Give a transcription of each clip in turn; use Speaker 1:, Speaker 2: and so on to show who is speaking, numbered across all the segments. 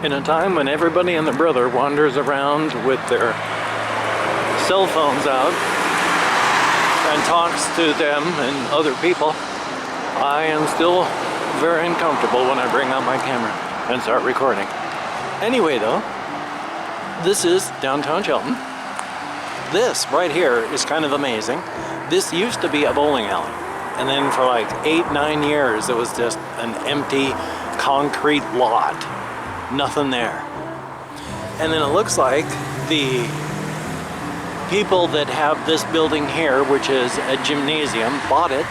Speaker 1: In a time when everybody and their brother wanders around with their cell phones out and talks to them and other people, I am still very uncomfortable when I bring out my camera and start recording. Anyway though, this is downtown Shelton. This right here is kind of amazing. This used to be a bowling alley, and then for like 8-9 years it was just an empty concrete lot. Nothing there. And then it looks like the people that have this building here, which is a gymnasium, bought it,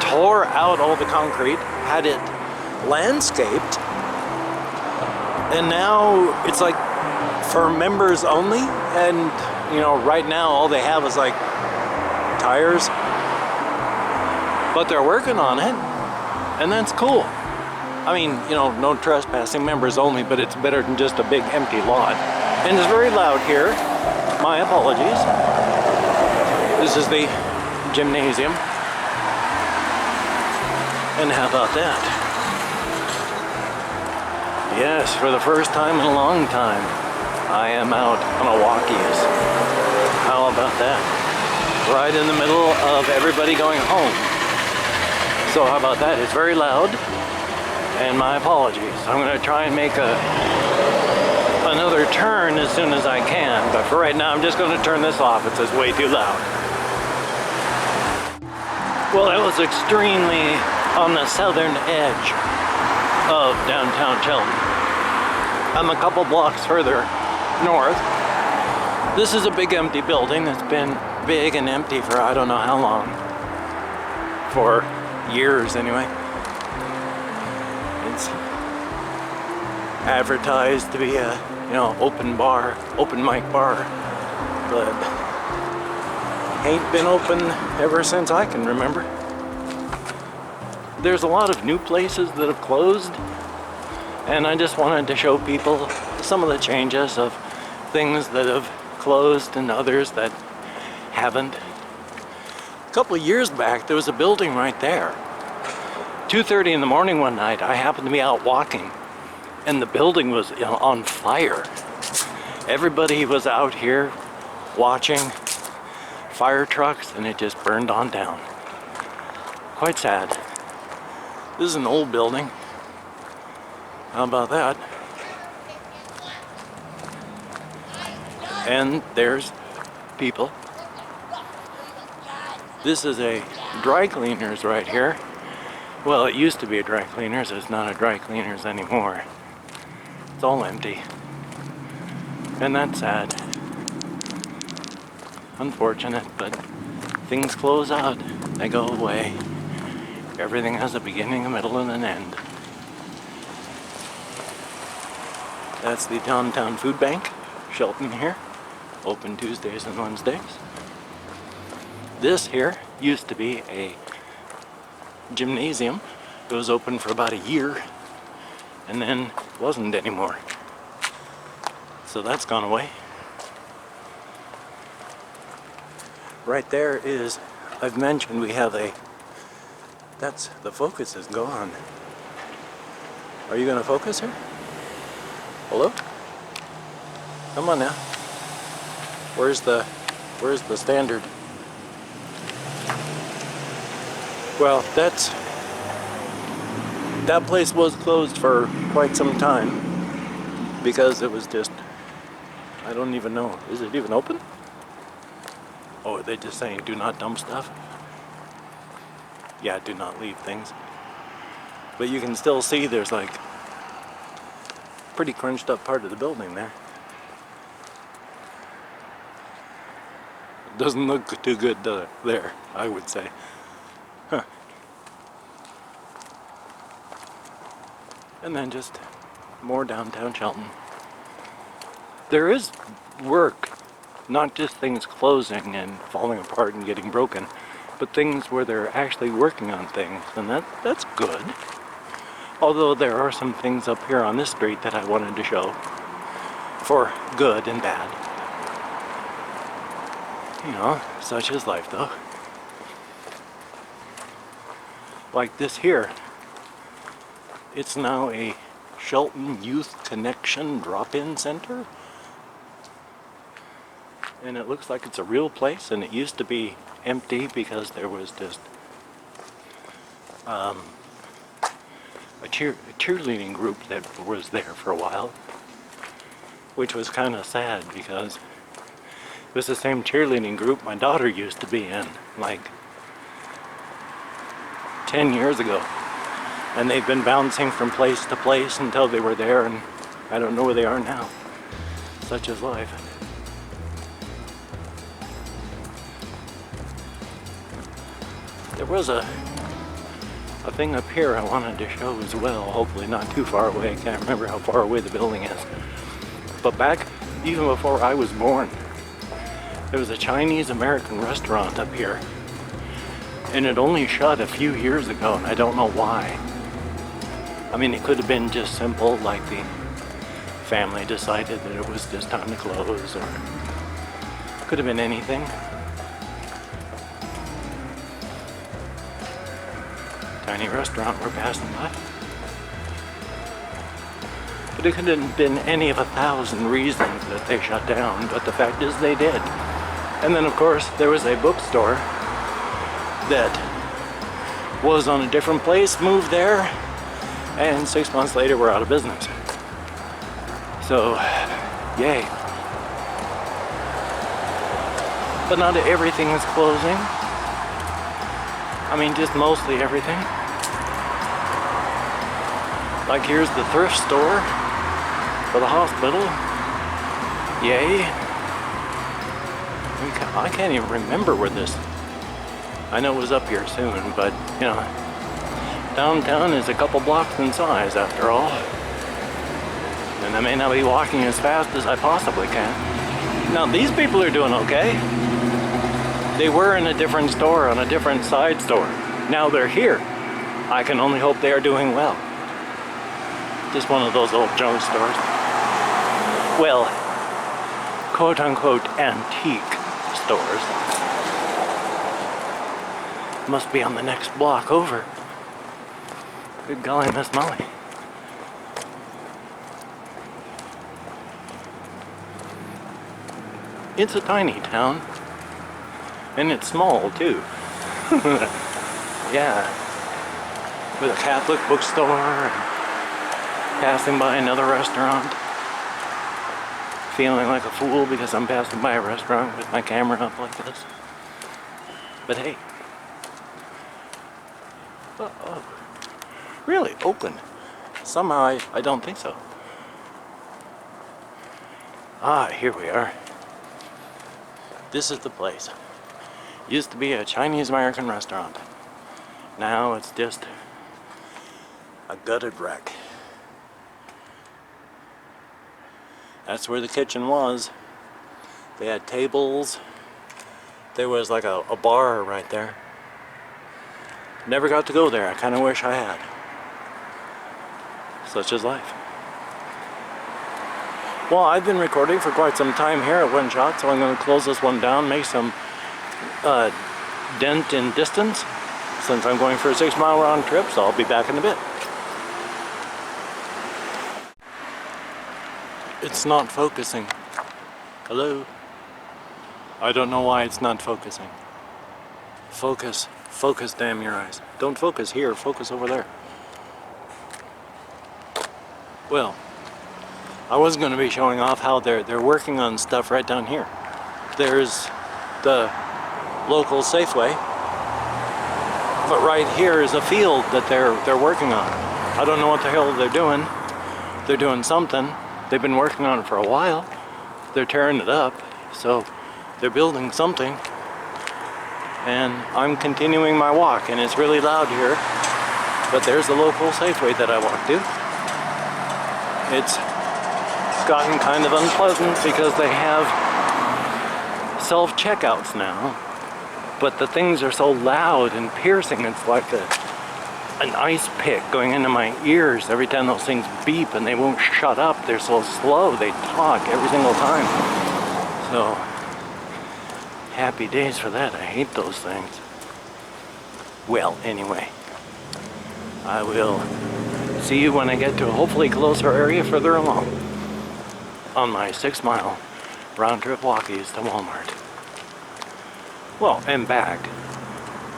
Speaker 1: tore out all the concrete, had it landscaped, and now it's like for members only. And you know, right now all they have is like tires, but they're working on it, and that's cool. I mean, you know, no trespassing, members only, but it's better than just a big empty lot. And it's very loud here. My apologies. This is the gymnasium. And how about that? Yes, for the first time in a long time, I am out on a Walkies. How about that? Right in the middle of everybody going home. So how about that? It's very loud. And my apologies. I'm going to try and make another turn as soon as I can, but for right now I'm just going to turn this off. It's just way too loud. Well, that was extremely on the southern edge of downtown Shelton. I'm a couple blocks further north. This is a big empty building that's been big and empty for I don't know how long. For years anyway. It's advertised to be a, you know, open mic bar, but ain't been open ever since I can remember. There's a lot of new places that have closed, and I just wanted to show people some of the changes of things that have closed and others that haven't. A couple of years back, there was a building right there. 2:30 in the morning one night, I happened to be out walking, and the building was on fire. Everybody was out here watching fire trucks, and it just burned on down. Quite sad. This is an old building. How about that? And there's people. This is a dry cleaners right here. Well, it used to be a dry cleaners. It's not a dry cleaners anymore. It's all empty. And that's sad. Unfortunate, but things close out. They go away. Everything has a beginning, a middle, and an end. That's the Downtown Food Bank, Shelton here. Open Tuesdays and Wednesdays. This here used to be a gymnasium. It was open for about a year and then wasn't anymore. So that's gone away. Right there is, I've mentioned we have a, that's, the focus is gone. Are you gonna focus here? Hello? Come on now. Where's the standard? Well, that place was closed for quite some time because it was just, I don't even know, is it even open? Oh, are they just saying do not dump stuff? Yeah, do not leave things. But you can still see there's like pretty crunched up part of the building there. It doesn't look too good there, I would say. Huh. And then just more downtown Shelton. There is work, not just things closing and falling apart and getting broken, but things where they're actually working on things, and that's good. Although there are some things up here on this street that I wanted to show for good and bad. You know, such is life though. Like this here, it's now a Shelton Youth Connection Drop-In Center. And it looks like it's a real place, and it used to be empty because there was just a cheerleading group that was there for a while, which was kind of sad because it was the same cheerleading group my daughter used to be in like 10 years ago, and they've been bouncing from place to place until they were there, and I don't know where they are now. Such is life. There was a thing up here I wanted to show as well, hopefully not too far away. I can't remember how far away the building is. But back, even before I was born, there was a Chinese American restaurant up here. And it only shut a few years ago, and I don't know why. I mean, it could have been just simple, like the family decided that it was just time to close, or could have been anything. Tiny restaurant we're passing by. But it could have been any of 1,000 reasons that they shut down, but the fact is they did. And then of course there was a bookstore that was on a different place, moved there, and 6 months later we're out of business. So, yay. But not everything is closing. I mean, just mostly everything. Like here's the thrift store for the hospital. Yay. I can't even remember where this, I know it was up here soon, but you know, downtown is a couple blocks in size after all. And I may not be walking as fast as I possibly can. Now these people are doing okay. They were in a different store, on a different side store. Now they're here. I can only hope they are doing well. Just one of those old junk stores. Well, quote unquote antique stores. Must be on the next block over. Good golly, Miss Molly. It's a tiny town. And it's small too. Yeah. With a Catholic bookstore and passing by another restaurant. Feeling like a fool because I'm passing by a restaurant with my camera up like this. But hey. Uh-oh. Really? Oakland? Somehow I don't think so. Ah, here we are. This is the place. Used to be a Chinese American restaurant. Now it's just a gutted wreck. That's where the kitchen was. They had tables. There was like a bar right there. Never got to go there. I kind of wish I had. Such is life. Well, I've been recording for quite some time here at One Shot, so I'm going to close this one down, make some dent in distance. Since I'm going for a 6-mile round trip, so I'll be back in a bit. It's not focusing. Hello? I don't know why it's not focusing. Focus. Focus, damn your eyes. Don't focus here, focus over there. Well, I was going to be showing off how they're working on stuff right down here. There's the local Safeway, but right here is a field that they're working on. I don't know what the hell they're doing. They're doing something. They've been working on it for a while. They're tearing it up, so they're building something. And I'm continuing my walk, and it's really loud here. But there's the local Safeway that I walk to. It's gotten kind of unpleasant because they have self-checkouts now. But the things are so loud and piercing, it's like an ice pick going into my ears every time those things beep, and they won't shut up. They're so slow, they talk every single time. So, happy days for that. I hate those things. Well, anyway, I will see you when I get to a hopefully closer area further along on my 6-mile round trip Walkies to Walmart. Well, and back.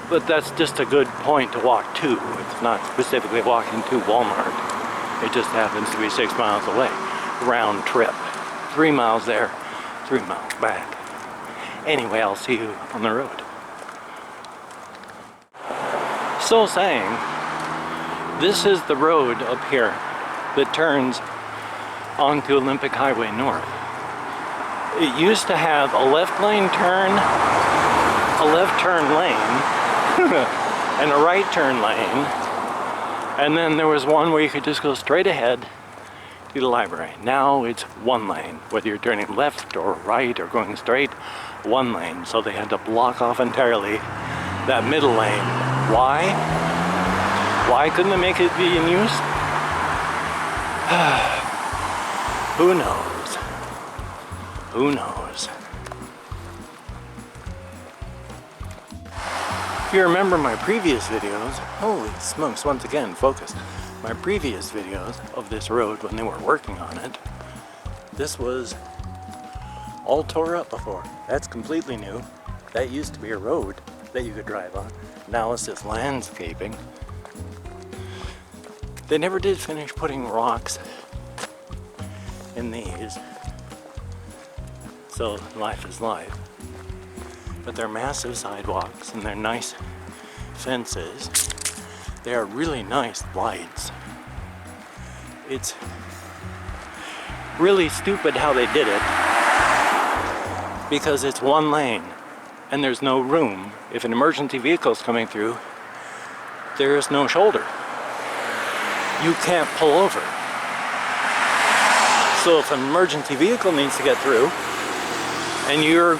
Speaker 1: But that's just a good point to walk to. It's not specifically walking to Walmart. It just happens to be 6 miles away. Round trip. 3 miles there, 3 miles back. Anyway, I'll see you on the road. So saying, this is the road up here that turns onto Olympic Highway North. It used to have a left lane turn, a left turn lane, and a right turn lane, and then there was one where you could just go straight ahead to the library. Now it's one lane, whether you're turning left or right or going straight, one lane. So they had to block off entirely that middle lane. Why? Why couldn't they make it be in use? Who knows? Who knows? If you remember my previous videos, holy smokes, once again, focus. My previous videos of this road when they were working on it, this was all tore up before. That's completely new. That used to be a road that you could drive on. Now it's just landscaping. They never did finish putting rocks in these, so life is life. But they're massive sidewalks and they're nice fences. They are really nice lights. It's really stupid how they did it, because it's one lane and there's no room. If an emergency vehicle is coming through, there is no shoulder. You can't pull over. So if an emergency vehicle needs to get through and you're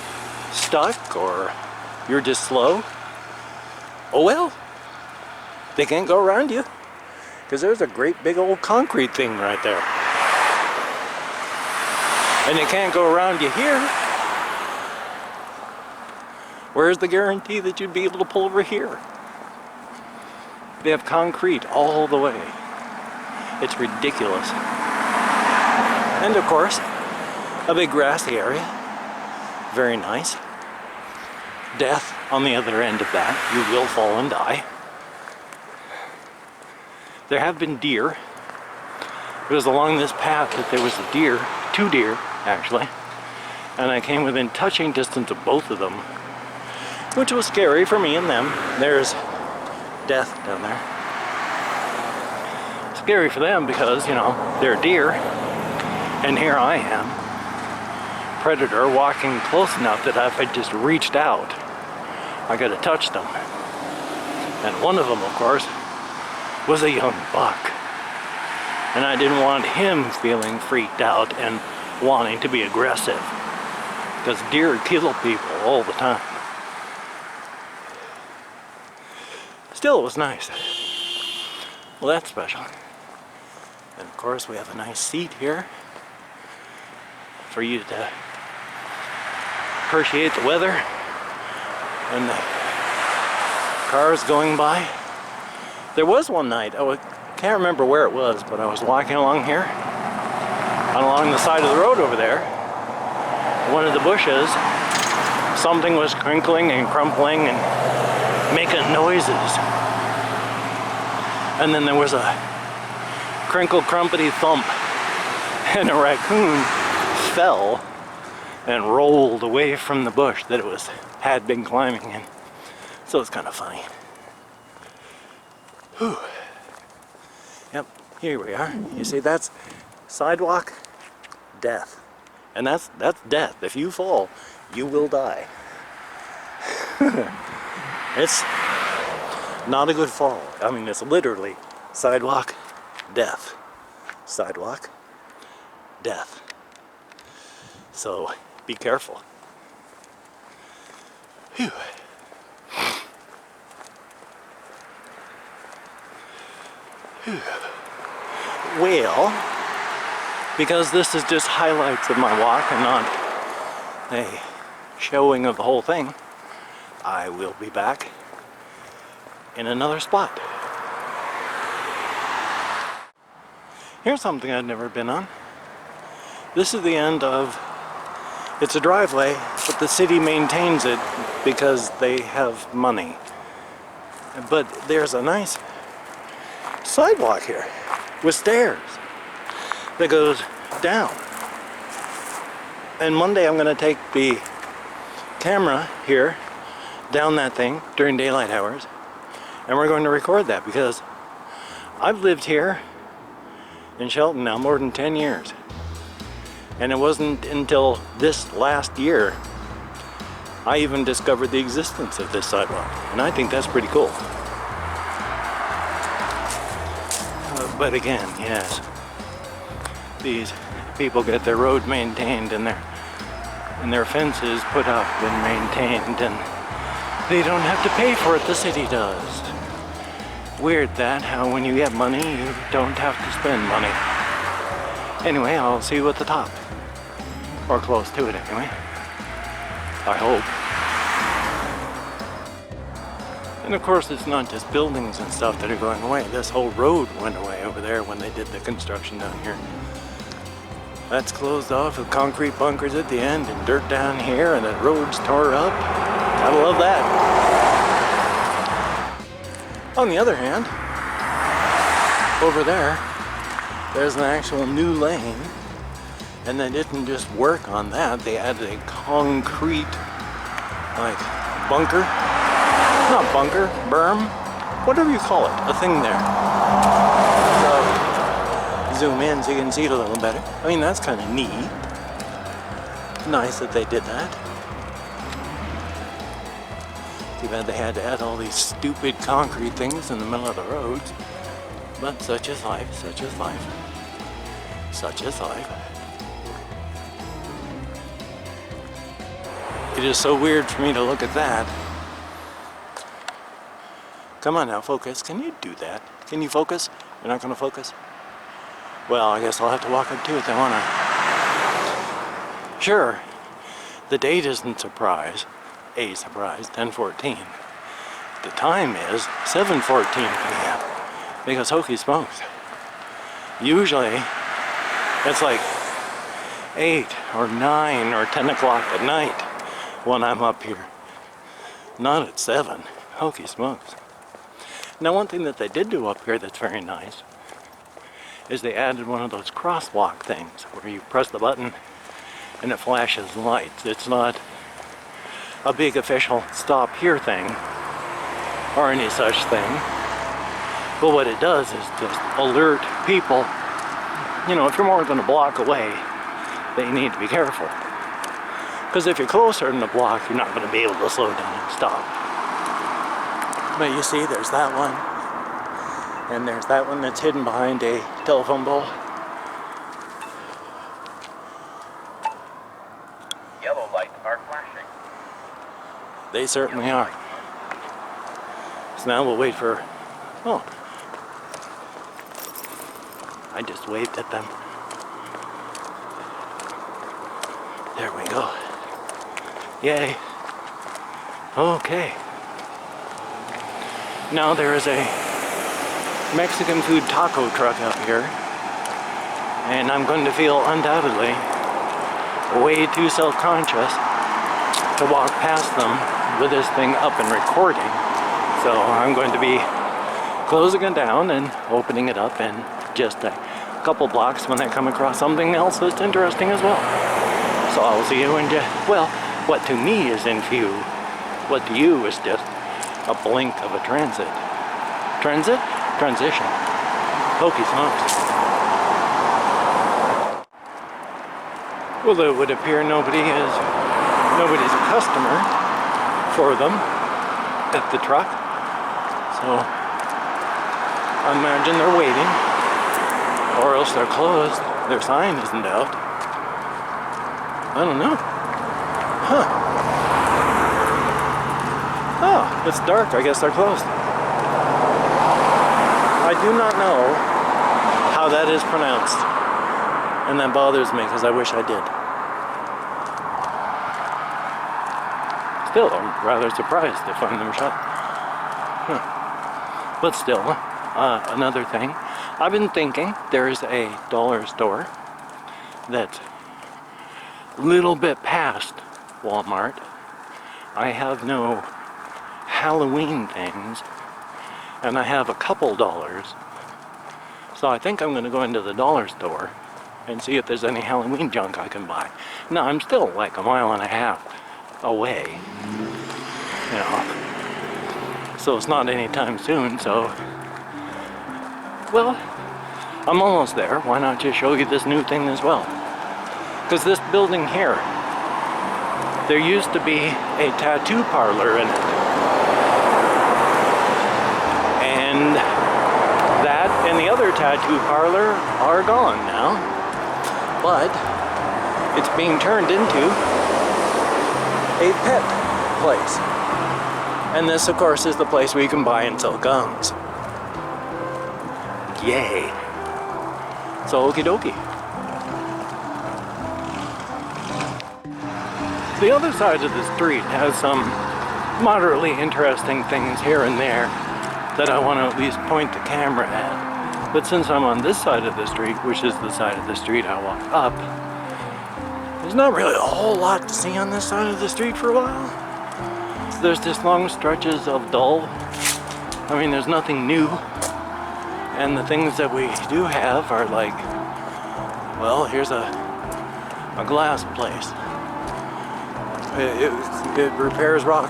Speaker 1: stuck or you're just slow, oh well, they can't go around you because there's a great big old concrete thing right there, and they can't go around you here. Where's the guarantee that you'd be able to pull over here? They have concrete all the way. It's ridiculous. And of course, a big grassy area. Very nice. Death on the other end of that. You will fall and die. There have been deer. It was along this path that there was a deer, 2 deer actually, and I came within touching distance of both of them, which was scary for me and them. There's death down there. Scary for them because, you know, they're deer, and here I am, predator, walking close enough that if I just reached out, I could have touched them. And one of them, of course, was a young buck. And I didn't want him feeling freaked out and wanting to be aggressive, because deer kill people all the time. Still, it was nice. Well, that's special. And of course, we have a nice seat here for you to appreciate the weather and the cars going by. There was one night, I can't remember where it was, but I was walking along here, and along the side of the road over there, one of the bushes, something was crinkling and crumpling and making noises. And then there was a crinkle crumpety thump, and a raccoon fell and rolled away from the bush that it had been climbing in. So it's kind of funny. Whew. Yep, here we are. You see, that's sidewalk, death. And that's death. If you fall, you will die. It's not a good fall. I mean, it's literally sidewalk, death. Sidewalk, death. So be careful. Whew. Well, because this is just highlights of my walk and not a showing of the whole thing, I will be back in another spot. Here's something I've never been on. This is the end of, it's a driveway, but the city maintains it because they have money. But there's a nice sidewalk here with stairs that goes down. And one day I'm going to take the camera here down that thing during daylight hours, and we're going to record that because I've lived here in Shelton now more than 10 years. And it wasn't until this last year I even discovered the existence of this sidewalk. And I think that's pretty cool. But again, yes, these people get their road maintained and their fences put up and maintained, and they don't have to pay for it, the city does. Weird that, how when you get money, you don't have to spend money. Anyway, I'll see you at the top. Or close to it anyway. I hope. And of course it's not just buildings and stuff that are going away. This whole road went away over there when they did the construction down here. That's closed off with concrete bunkers at the end and dirt down here, and the road's tore up. Gotta love that. On the other hand, over there, there's an actual new lane, and they didn't just work on that, they added a concrete, like, bunker, not bunker, berm, whatever you call it, a thing there. So, zoom in so you can see it a little better. I mean, that's kind of neat. Nice that they did that. Too bad they had to add all these stupid concrete things in the middle of the roads. But such is life, such is life. Such is life. It is so weird for me to look at that. Come on now, focus. Can you do that? Can you focus? You're not going to focus? Well, I guess I'll have to walk up to it then, won't I? Sure, the date isn't a surprise, 10/14. The time is 7:14 p.m. because holy smokes. Usually, it's like 8 or 9 or 10 o'clock at night when I'm up here. Not at 7. Holy smokes. Now, one thing that they did do up here that's very nice is they added one of those crosswalk things where you press the button and it flashes lights. It's not a big official stop here thing or any such thing, but what it does is just alert people, you know, if you're more than a block away, they need to be careful. Because if you're closer than a block, you're not going to be able to slow down and stop. But you see, there's that one, and there's that one that's hidden behind a telephone pole.
Speaker 2: Yellow lights are flashing.
Speaker 1: They certainly are. So now we'll wait for, oh, I just waved at them. There we go. Yay. Okay. Now there is a Mexican food taco truck out here, and I'm going to feel undoubtedly way too self-conscious to walk past them with this thing up and recording. So I'm going to be closing it down and opening it up in just a couple blocks when I come across something else that's interesting as well. So I'll see you in just, well, what to me is in view, what to you is just a blink of a transit. Transit? Transition. Hokey smokes. Well, it would appear nobody's a customer for them at the truck. So I imagine they're waiting, or else they're closed. Their sign isn't out. I don't know. Huh. Oh, it's dark. I guess they're closed. I do not know how that is pronounced. And that bothers me because I wish I did. Still, I'm rather surprised to find them shut. Huh. But still, another thing. I've been thinking there's a dollar store that's a little bit past Walmart. I have no Halloween things, and I have a couple dollars. So I think I'm going to go into the dollar store and see if there's any Halloween junk I can buy. No, I'm still like a mile and a half away, you know, so it's not anytime soon. So, well, I'm almost there. Why not just show you this new thing as well? Because this building here, there used to be a tattoo parlor in it, and that and the other tattoo parlor are gone now, but it's being turned into a pet place. And this, of course, is the place where you can buy and sell guns. Yay. So, okie dokie. The other side of the street has some moderately interesting things here and there that I want to at least point the camera at. But since I'm on this side of the street, which is the side of the street I walk up, there's not really a whole lot to see on this side of the street for a while. So there's just long stretches of dull. I mean, there's nothing new. And the things that we do have are like, well, here's a glass place. It repairs rock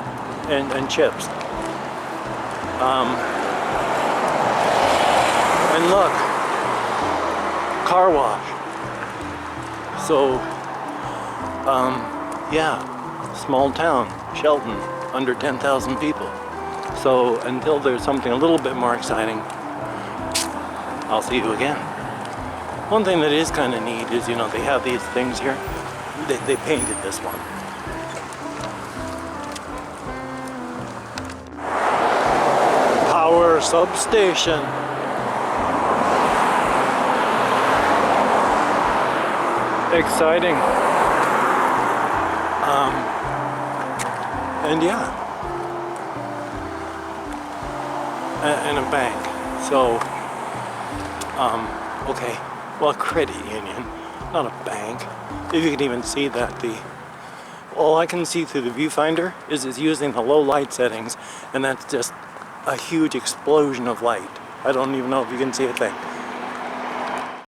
Speaker 1: and chips. And look, car wash. So, yeah, small town, Shelton, under 10,000 people. So until there's something a little bit more exciting, I'll see you again. One thing that is kind of neat is, you know, they have these things here. They painted this one. Power substation. Exciting. And yeah. And a bank. So, okay. Well, credit union, not a bank. If you can even see that, all I can see through the viewfinder is it's using the low light settings, and that's just a huge explosion of light. I don't even know if you can see a thing.